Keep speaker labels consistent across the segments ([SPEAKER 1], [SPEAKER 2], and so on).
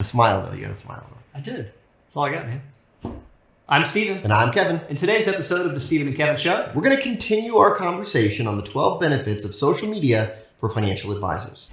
[SPEAKER 1] Smile though. You gotta smile though.
[SPEAKER 2] I did. That's all I got, man. I'm Steven.
[SPEAKER 1] And I'm Kevin.
[SPEAKER 2] In today's episode of the Steven and Kevin Show,
[SPEAKER 1] We're gonna continue our conversation on the 12 benefits of social media for financial advisors.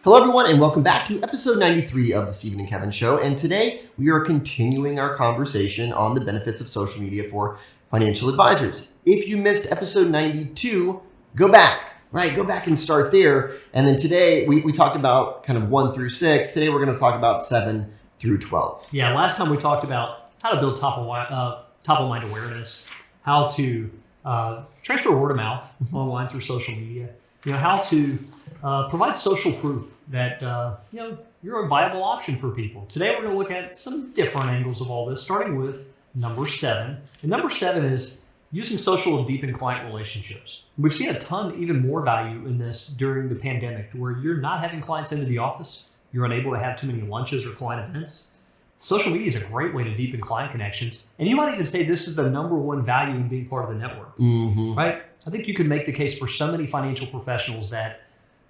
[SPEAKER 1] Hello, everyone, and welcome back to episode 93 of the Steven and Kevin Show. And today we are continuing our conversation on the benefits of social media for financial advisors. If you missed episode 92, go back, right? Go back and start there. And then today we talked about kind of 1 through 6. Today we're going to talk about 7 through 12.
[SPEAKER 2] Yeah, last time we talked about how to build top of mind awareness, how to transfer word of mouth online through social media, how to provide social proof that you're a viable option for people. Today we're going to look at some different angles of all this, starting with number 7. And number 7 is using social to deepen client relationships. We've seen a ton, even more value in this during the pandemic, where you're not having clients into the office, you're unable to have too many lunches or client events. Social media is a great way to deepen client connections. And you might even say this is the number one value in being part of the network, right? I think you could make the case for so many financial professionals that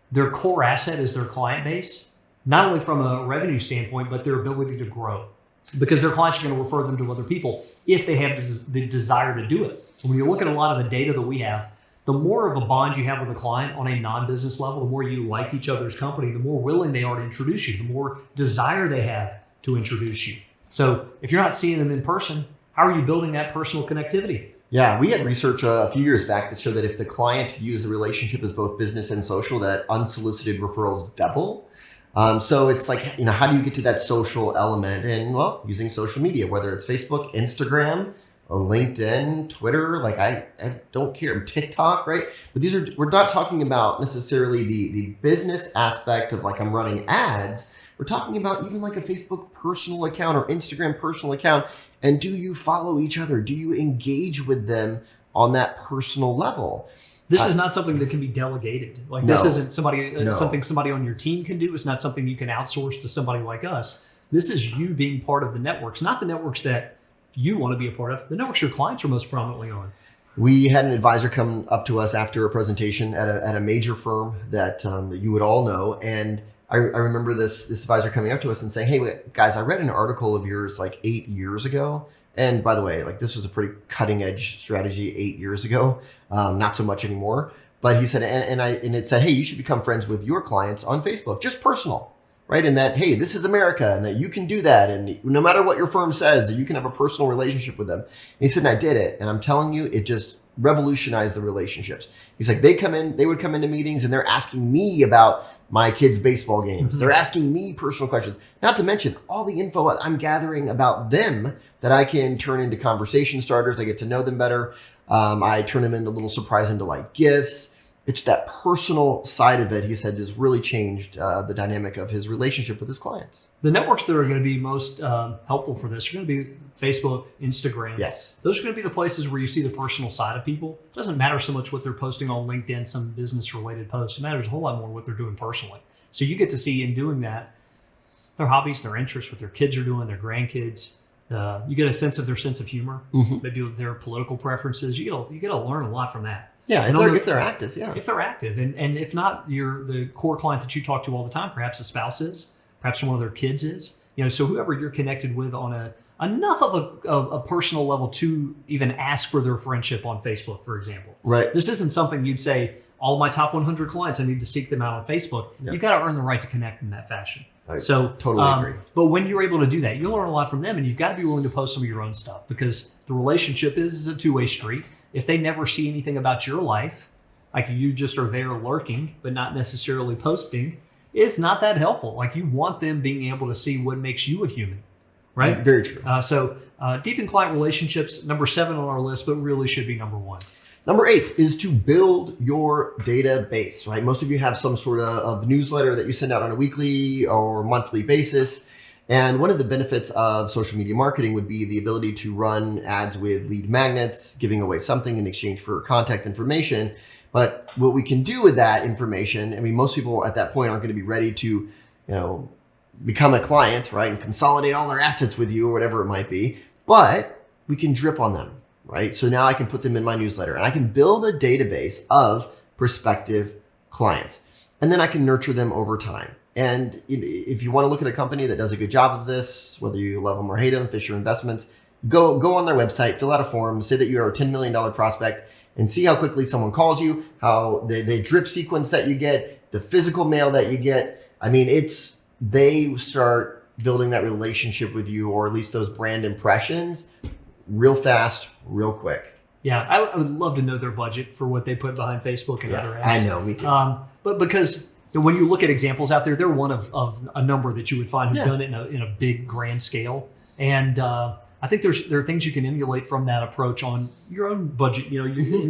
[SPEAKER 2] their core asset is their client base, not only from a revenue standpoint, but their ability to grow, because their clients are going to refer them to other people if they have the desire to do it. And when you look at a lot of the data that we have, the more of a bond you have with a client on a non-business level, the more you like each other's company, the more willing they are to introduce you, the more desire they have to introduce you. So if you're not seeing them in person, how are you building that personal connectivity?
[SPEAKER 1] Yeah, we had research a few years back that showed that if the client views the relationship as both business and social, that unsolicited referrals double. So it's like, how do you get to that social element? And well, using social media, whether it's Facebook, Instagram, LinkedIn, Twitter, like I don't care, TikTok, right? But we're not talking about necessarily the business aspect of like I'm running ads. We're talking about even like a Facebook personal account or Instagram personal account. And do you follow each other? Do you engage with them on that personal level?
[SPEAKER 2] This is not something that can be delegated. This isn't something somebody on your team can do. It's not something you can outsource to somebody like us. This is you being part of the networks, not the networks that you want to be a part of, the networks your clients are most prominently on.
[SPEAKER 1] We had an advisor come up to us after a presentation at a major firm that you would all know. And I remember this advisor coming up to us and saying, "Hey, guys, I read an article of yours like 8 years ago. And by the way, like this was a pretty cutting edge strategy 8 years ago, not so much anymore." But he said, and it said, "Hey, you should become friends with your clients on Facebook, just personal, right? And that, hey, this is America, and that you can do that, and no matter what your firm says, you can have a personal relationship with them." And he said, and I did it, and I'm telling you, it just revolutionized the relationships. He's like, they would come into meetings, and they're asking me about my kids' baseball games. Mm-hmm. They're asking me personal questions, not to mention all the info I'm gathering about them that I can turn into conversation starters. I get to know them better. I turn them into little surprise and delight gifts. It's that personal side of it, he said, has really changed the dynamic of his relationship with his clients.
[SPEAKER 2] The networks that are going to be most helpful for this are going to be Facebook, Instagram.
[SPEAKER 1] Yes.
[SPEAKER 2] Those are going to be the places where you see the personal side of people. It doesn't matter so much what they're posting on LinkedIn, some business-related posts. It matters a whole lot more what they're doing personally. So you get to see in doing that their hobbies, their interests, what their kids are doing, their grandkids. You get a sense of their sense of humor, maybe their political preferences. You get to learn a lot from that.
[SPEAKER 1] Yeah, if they're active, yeah.
[SPEAKER 2] If they're active. And if not, you're the core client that you talk to all the time, perhaps a spouse is, perhaps one of their kids is. So whoever you're connected with on enough of a personal level to even ask for their friendship on Facebook, for example.
[SPEAKER 1] Right.
[SPEAKER 2] This isn't something you'd say, all of my top 100 clients, I need to seek them out on Facebook. Yeah. You've got to earn the right to connect in that fashion.
[SPEAKER 1] I totally agree.
[SPEAKER 2] But when you're able to do that, you'll learn a lot from them, and you've got to be willing to post some of your own stuff, because the relationship is a two-way street. If they never see anything about your life, like you just are there lurking, but not necessarily posting, it's not that helpful. Like you want them being able to see what makes you a human, right?
[SPEAKER 1] Very true.
[SPEAKER 2] So deepen client relationships, number 7 on our list, but really should be number 1.
[SPEAKER 1] Number 8 is to build your database, right? Most of you have some sort of newsletter that you send out on a weekly or monthly basis. And one of the benefits of social media marketing would be the ability to run ads with lead magnets, giving away something in exchange for contact information. But what we can do with that information, I mean, most people at that point aren't going to be ready to, become a client, right? And consolidate all their assets with you or whatever it might be. But we can drip on them, right? So now I can put them in my newsletter and I can build a database of prospective clients. And then I can nurture them over time. And if you want to look at a company that does a good job of this, whether you love them or hate them, Fisher Investments, go on their website, fill out a form, say that you are a $10 million prospect, and see how quickly someone calls you, how they drip sequence that you get, the physical mail that you get. I mean, they start building that relationship with you, or at least those brand impressions, real fast, real quick.
[SPEAKER 2] Yeah, I would love to know their budget for what they put behind Facebook and other ads.
[SPEAKER 1] I know, me too.
[SPEAKER 2] But because when you look at examples out there, they're one of a number that you would find who've done it in a big, grand scale. And I think there are things you can emulate from that approach on your own budget,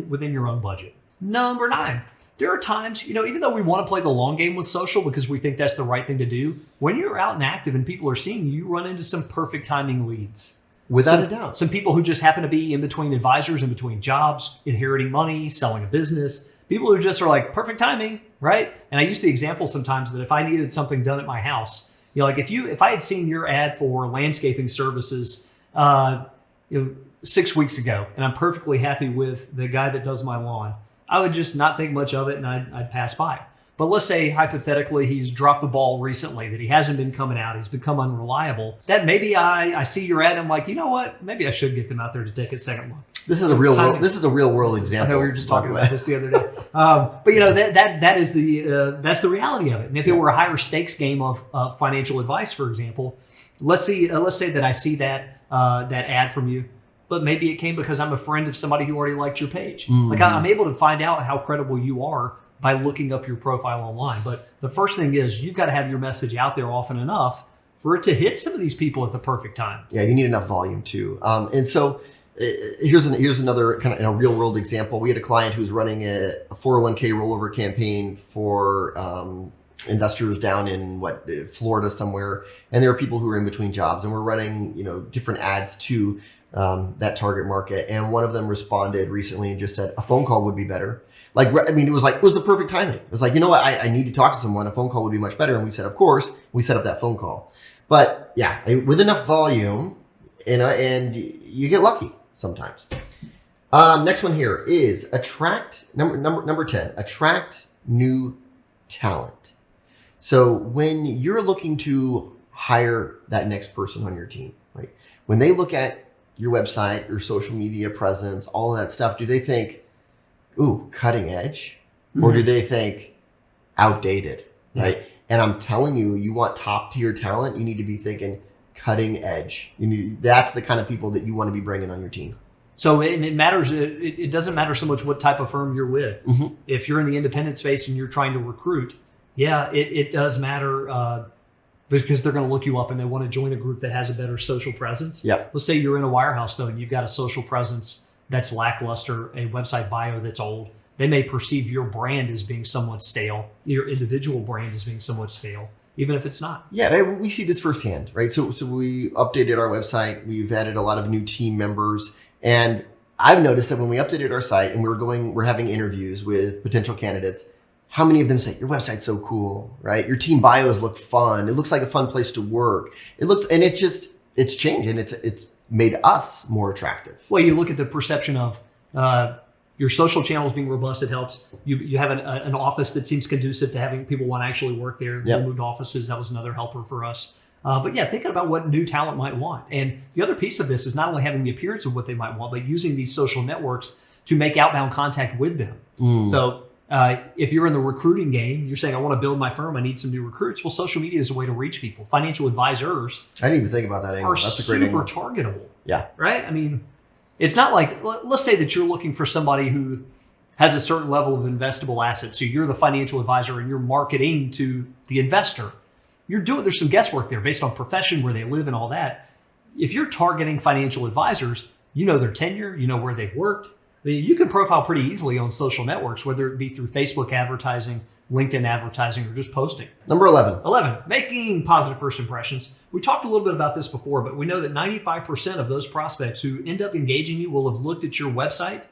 [SPEAKER 2] within your own budget. Number 9, there are times, even though we want to play the long game with social because we think that's the right thing to do, when you're out and active and people are seeing you, you run into some perfect timing leads.
[SPEAKER 1] Without a doubt.
[SPEAKER 2] Some people who just happen to be in between advisors, in between jobs, inheriting money, selling a business. People who just are like, perfect timing, right? And I use the example sometimes that if I needed something done at my house, like if I had seen your ad for landscaping services 6 weeks ago, and I'm perfectly happy with the guy that does my lawn, I would just not think much of it and I'd pass by. But let's say hypothetically he's dropped the ball recently, that he hasn't been coming out, he's become unreliable. That maybe I see your ad and I'm like, you know what? Maybe I should get them out there to take a second look.
[SPEAKER 1] This is a real world example.
[SPEAKER 2] I know we were just talking about this the other day. But that is that's the reality of it. And if it were a higher stakes game of financial advice, for example, let's say that I see that ad from you, but maybe it came because I'm a friend of somebody who already liked your page. Mm-hmm. Like I'm able to find out how credible you are by looking up your profile online. But the first thing is you've got to have your message out there often enough for it to hit some of these people at the perfect time.
[SPEAKER 1] Yeah, you need enough volume too. And so here's another kind of real world example. We had a client who's running a 401k rollover campaign for investors down in Florida somewhere, and there are people who are in between jobs, and we're running different ads to that target market. And one of them responded recently and just said a phone call would be better. It was the perfect timing. It was like, you know what, I need to talk to someone. A phone call would be much better. And we said, of course. We set up that phone call. But yeah, with enough volume, and you get lucky sometimes. Next one here is number 10, attract new talent. So when you're looking to hire that next person on your team, right? When they look at your website, your social media presence, all of that stuff, do they think, ooh, cutting edge? Mm-hmm. Or do they think outdated, right? And I'm telling you, you want top tier talent, you need to be thinking cutting edge. That's the kind of people that you want to be bringing on your team.
[SPEAKER 2] So it matters. It doesn't matter so much what type of firm you're with. Mm-hmm. If you're in the independent space and you're trying to recruit, it does matter because they're going to look you up and they want to join a group that has a better social presence.
[SPEAKER 1] Yep.
[SPEAKER 2] Let's say you're in a wirehouse though, and you've got a social presence that's lackluster, a website bio that's old. They may perceive your brand as being somewhat stale, your individual brand as being somewhat stale, even if it's not. Yeah,
[SPEAKER 1] we see this firsthand, right? So we updated our website. We've added a lot of new team members. And I've noticed that when we updated our site and we're having interviews with potential candidates, how many of them say, your website's so cool, right? Your team bios look fun. It looks like a fun place to work. It's changed and it's made us more attractive.
[SPEAKER 2] Well, you look at the perception of your social channels being robust. It helps. You have an office that seems conducive to having people want to actually work there. Yep. We moved offices. That was another helper for us. But thinking about what new talent might want. And the other piece of this is not only having the appearance of what they might want, but using these social networks to make outbound contact with them. So if you're in the recruiting game, you're saying, I want to build my firm, I need some new recruits. Well, social media is a way to reach people. Financial advisors
[SPEAKER 1] I didn't even think about that angle. That's a great
[SPEAKER 2] super
[SPEAKER 1] angle.
[SPEAKER 2] targetable.
[SPEAKER 1] Yeah.
[SPEAKER 2] Right? I mean, it's not like, let's say that you're looking for somebody who has a certain level of investable assets. So you're the financial advisor and you're marketing to the investor. There's some guesswork there based on profession, where they live and all that. If you're targeting financial advisors, you know their tenure, you know where they've worked. mean, you can profile pretty easily on social networks, whether it be through Facebook advertising, LinkedIn advertising, or just posting.
[SPEAKER 1] Number 11.
[SPEAKER 2] 11, making positive first impressions. We talked a little bit about this before, but we know that 95% of those prospects who end up engaging you will have looked at your website,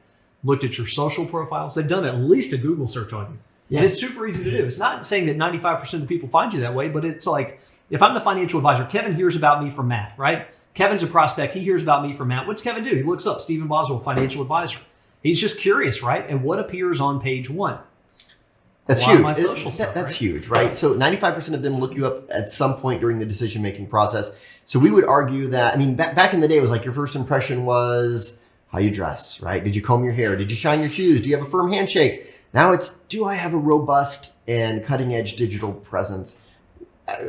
[SPEAKER 2] looked at your social profiles. They've done at least a Google search on you.
[SPEAKER 1] Yeah.
[SPEAKER 2] And it's super easy to do. It's not saying that 95% of the people find you that way, but it's like, if I'm the financial advisor, Kevin hears about me from Matt, right? Kevin's a prospect. He hears about me from Matt. What's Kevin do? He looks up Stephen Boswell, financial advisor. He's just curious, right? And what appears on page 1?
[SPEAKER 1] That's
[SPEAKER 2] A lot of
[SPEAKER 1] huge.
[SPEAKER 2] my social stuff,
[SPEAKER 1] That's
[SPEAKER 2] right?
[SPEAKER 1] huge, right? So 95% of them look you up at some point during the decision-making process. So we would argue that, I mean, back in the day, it was like your first impression was how you dress, right? Did you comb your hair? Did you shine your shoes? Do you have a firm handshake? Now it's, do I have a robust and cutting-edge digital presence?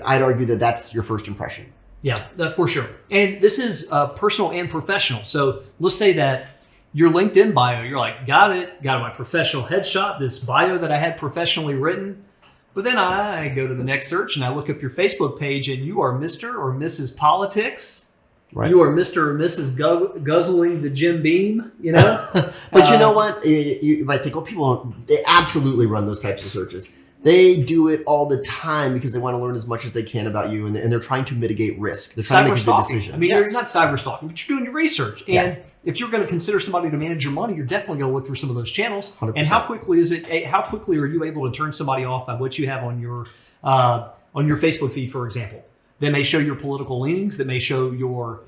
[SPEAKER 1] I'd argue that that's your first impression.
[SPEAKER 2] Yeah, for sure. And this is personal and professional. So let's say that your LinkedIn bio, you're like, got it, got my professional headshot, this bio that I had professionally written. But then I go to the next search and I look up your Facebook page and you are Mr. or Mrs. Politics.
[SPEAKER 1] Right.
[SPEAKER 2] You are Mr. or Mrs. Guzzling the Jim Beam, you know?
[SPEAKER 1] But you know what? You might think, well, people, they absolutely run those types of searches. They do it all the time because they want to learn as much as they can about you, and they're trying to mitigate risk. They're trying to make a good decision.
[SPEAKER 2] I mean,
[SPEAKER 1] Yes.
[SPEAKER 2] you're not cyber stalking, but you're doing your research. And if you're going to consider somebody to manage your money, you're definitely going to look through some of those channels.
[SPEAKER 1] 100%.
[SPEAKER 2] And how quickly how quickly are you able to turn somebody off by what you have on your Facebook feed, for example? They may show your political leanings. That may show your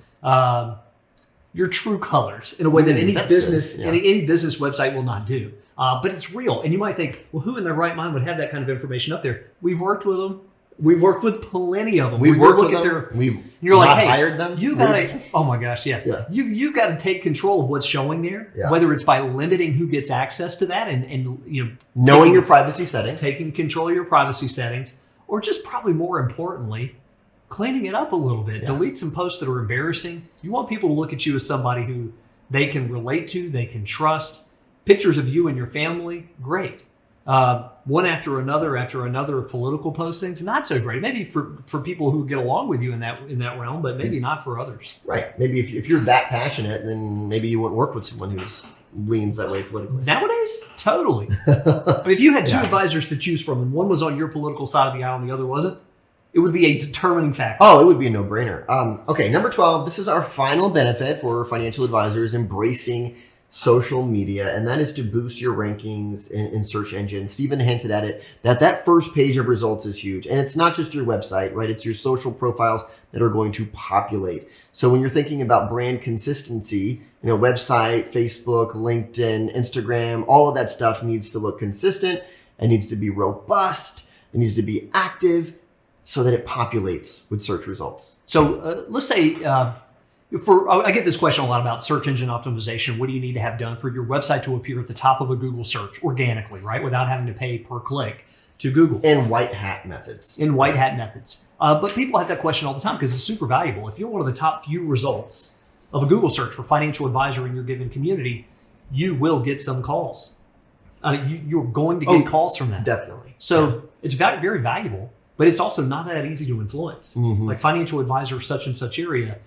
[SPEAKER 2] true colors in a way that any business any business website will not do. But it's real. And you might think, well, who in their right mind would have that kind of information up there? We've worked with them. We've worked with plenty of them.
[SPEAKER 1] We've worked with
[SPEAKER 2] at
[SPEAKER 1] them. We've
[SPEAKER 2] you're
[SPEAKER 1] not
[SPEAKER 2] like, hey,
[SPEAKER 1] hired them.
[SPEAKER 2] you gotta. Oh my gosh, yes.
[SPEAKER 1] Yeah.
[SPEAKER 2] You've got to take control of what's showing there.
[SPEAKER 1] Yeah.
[SPEAKER 2] Whether it's by limiting who gets access to that and you know
[SPEAKER 1] knowing your privacy settings.
[SPEAKER 2] taking control of your privacy settings, or just probably more importantly, cleaning it up a little bit.
[SPEAKER 1] Yeah.
[SPEAKER 2] Delete some posts that are embarrassing. You want people to look at you as somebody who they can relate to, they can trust. Pictures of you and your family, great. One after another of political postings, not so great. Maybe for people who get along with you in that realm, but maybe not for others.
[SPEAKER 1] Right. Maybe if you're that passionate, then maybe you wouldn't work with someone who's leans that way politically.
[SPEAKER 2] Nowadays, totally. I mean, if you had two
[SPEAKER 1] Yeah.
[SPEAKER 2] advisors to choose from, and one was on your political side of the aisle and the other wasn't, it would be a determining factor.
[SPEAKER 1] Oh, it would be a no-brainer. Okay, number 12. This is our final benefit for financial advisors embracing social media, and that is to boost your rankings in search engines. Stephen hinted at it, that first page of results is huge. And it's not just your website, right? It's your social profiles that are going to populate. So when you're thinking about brand consistency, you know, website, Facebook, LinkedIn, Instagram, all of that stuff needs to look consistent. It needs to be robust. It needs to be active so that it populates with search results.
[SPEAKER 2] So let's say, I get this question a lot about search engine optimization. What do you need to have done for your website to appear at the top of a Google search organically, right? Without having to pay per click to Google.
[SPEAKER 1] And white hat methods.
[SPEAKER 2] In white hat methods. But people have that question all the time because it's super valuable. If you're one of the top few results of a Google search for financial advisor in your given community, you will get some calls. You're going to get calls from that.
[SPEAKER 1] Definitely.
[SPEAKER 2] So it's very valuable, but it's also not that easy to influence.
[SPEAKER 1] Mhm.
[SPEAKER 2] Like financial advisor such and such area,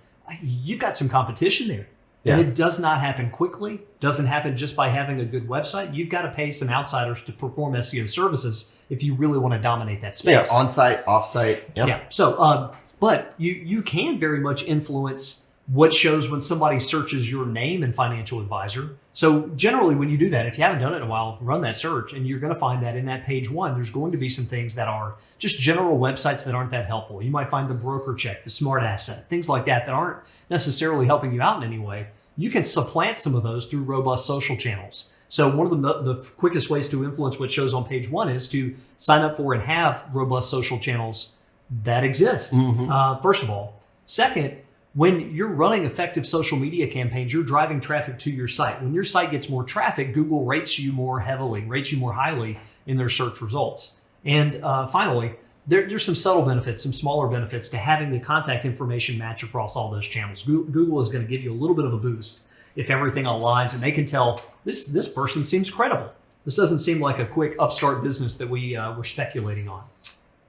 [SPEAKER 2] you've got some competition there.
[SPEAKER 1] Yeah.
[SPEAKER 2] And it does not happen quickly. Doesn't happen just by having a good website. You've got to pay some outsiders to perform SEO services if you really want to dominate that space.
[SPEAKER 1] Yeah, on-site, off-site. Yep.
[SPEAKER 2] Yeah. So, but you can very much influence what shows when somebody searches your name in financial advisor. So generally when you do that, if you haven't done it in a while, run that search and you're going to find that in that page 1, there's going to be some things that are just general websites that aren't that helpful. You might find the broker check, the smart asset, things like that aren't necessarily helping you out in any way. You can supplant some of those through robust social channels. So one of the quickest ways to influence what shows on page 1 is to sign up for and have robust social channels that exist. First of all. Second, when you're running effective social media campaigns, you're driving traffic to your site. When your site gets more traffic, Google rates you more highly in their search results. And finally, there's some subtle benefits, some smaller benefits to having the contact information match across all those channels. Google is going to give you a little bit of a boost if everything aligns and they can tell this person seems credible. This doesn't seem like a quick upstart business that we're speculating on.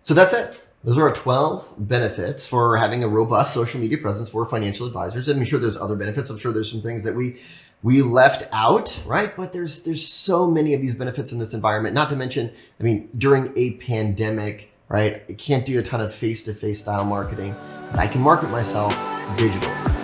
[SPEAKER 1] So that's it. Those are our 12 benefits for having a robust social media presence for financial advisors. I'm sure there's other benefits. I'm sure there's some things that we left out, right? But there's so many of these benefits in this environment. Not to mention, I mean, during a pandemic, right? I can't do a ton of face-to-face style marketing, but I can market myself digitally.